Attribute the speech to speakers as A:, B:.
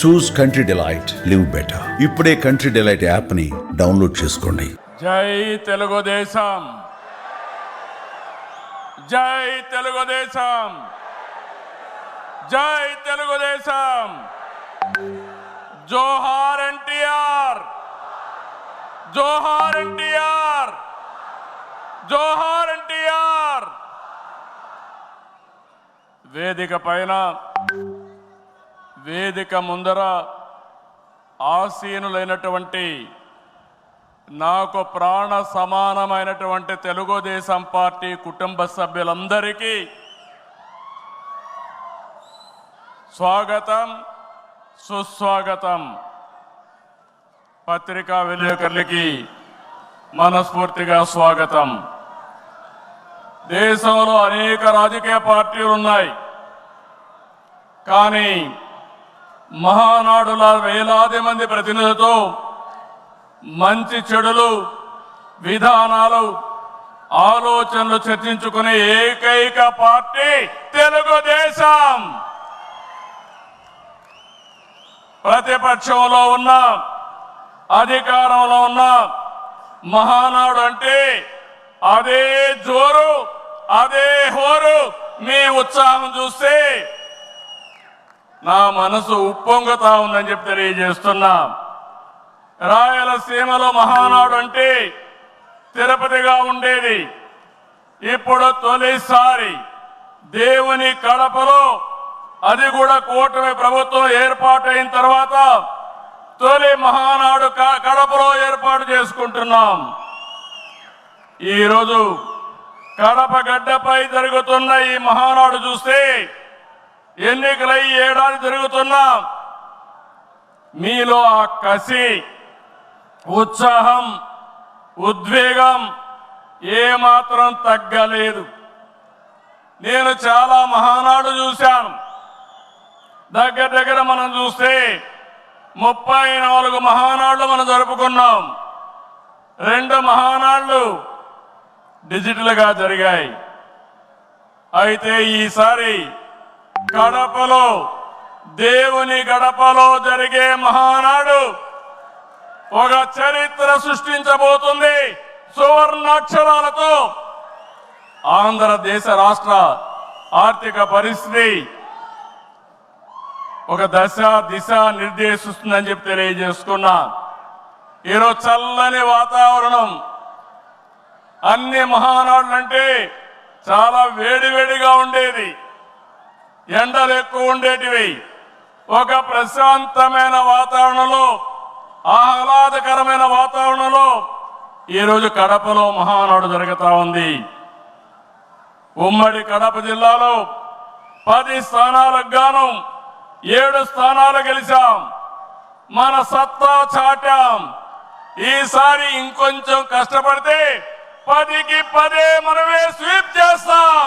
A: చూస్ country delight, live better. ఇప్పుడే country delight app ని download చేసుకోండి.
B: జై తెలుగుదేశం, జై తెలుగుదేశం, జై తెలుగుదేశం. జోహార్ ఎన్టీఆర్, జోహార్ ఎన్టీఆర్, జోహార్ ఎన్టీఆర్. వేదిక పైన, వేదిక ముందర ఆసీనులైనటువంటి నాకు ప్రాణ సమానమైనటువంటి తెలుగుదేశం పార్టీ కుటుంబ సభ్యులందరికీ స్వాగతం, సుస్వాగతం. పత్రికా విలేకరులకి మనస్ఫూర్తిగా స్వాగతం. దేశంలో అనేక రాజకీయ పార్టీలు ఉన్నాయి, కానీ మహానాడుల వేలాది మంది ప్రతినిధులతో మంచి చెడులు, విధానాలు, ఆలోచనలు చర్చించుకునే ఏకైక పార్టీ తెలుగుదేశం. ప్రతిపక్షంలో ఉన్న, అధికారంలో ఉన్న మహానాడు అంటే అదే జోరు, అదే హోరు. మీ ఉత్సాహం చూస్తే నా మనసు ఉప్పొంగుతా ఉందని చెప్పి తెలియజేస్తున్నా. రాయలసీమలో మహానాడు అంటే తిరుపతిగా ఉండేది. ఇప్పుడు తొలిసారి దేవుని కడపలో, అది కూడా కూటమి ప్రభుత్వం ఏర్పాటైన తర్వాత తొలి మహానాడు కడపలో ఏర్పాటు చేసుకుంటున్నాం. ఈరోజు కడప గడ్డపై జరుగుతున్న ఈ మహానాడు చూస్తే ఎన్నికలై ఏడాది జరుగుతున్నా మీలో ఆ కసి, ఉత్సాహం, ఉద్వేగం ఏమాత్రం తగ్గలేదు. నేను చాలా మహానాడు చూశాను. దగ్గర దగ్గర మనం చూస్తే 34 మహానాడులు మనం జరుపుకున్నాం. 2 మహానాడులు డిజిటల్గా జరిగాయి. అయితే ఈసారి కడపలో, దేవుని గడపలో జరిగే మహానాడు ఒక చరిత్ర సృష్టించబోతుంది. సువర్ణాక్షరాలతో ఆంధ్రదేశ రాష్ట్ర ఆర్థిక పరిస్థితి ఒక దశ దిశ నిర్దేశిస్తుందని చెప్పి తెలియజేసుకున్నా. ఈరోజు చల్లని వాతావరణం. అన్ని మహానాడులంటే చాలా వేడివేడిగా ఉండేది, ఎండలు ఎక్కువ ఉండేటివి. ఒక ప్రశాంతమైన వాతావరణంలో, ఆహ్లాదకరమైన వాతావరణంలో ఈరోజు కడపలో మహానాడు జరుగుతూ ఉంది. ఉమ్మడి కడప జిల్లాలో 10 స్థానాలకు గాను 7 స్థానాలు గెలిచాం. మన సత్తా చాటాం. ఈసారి ఇంకొంచెం కష్టపడితే 10కి 10 మనమే స్వీప్ చేస్తాం.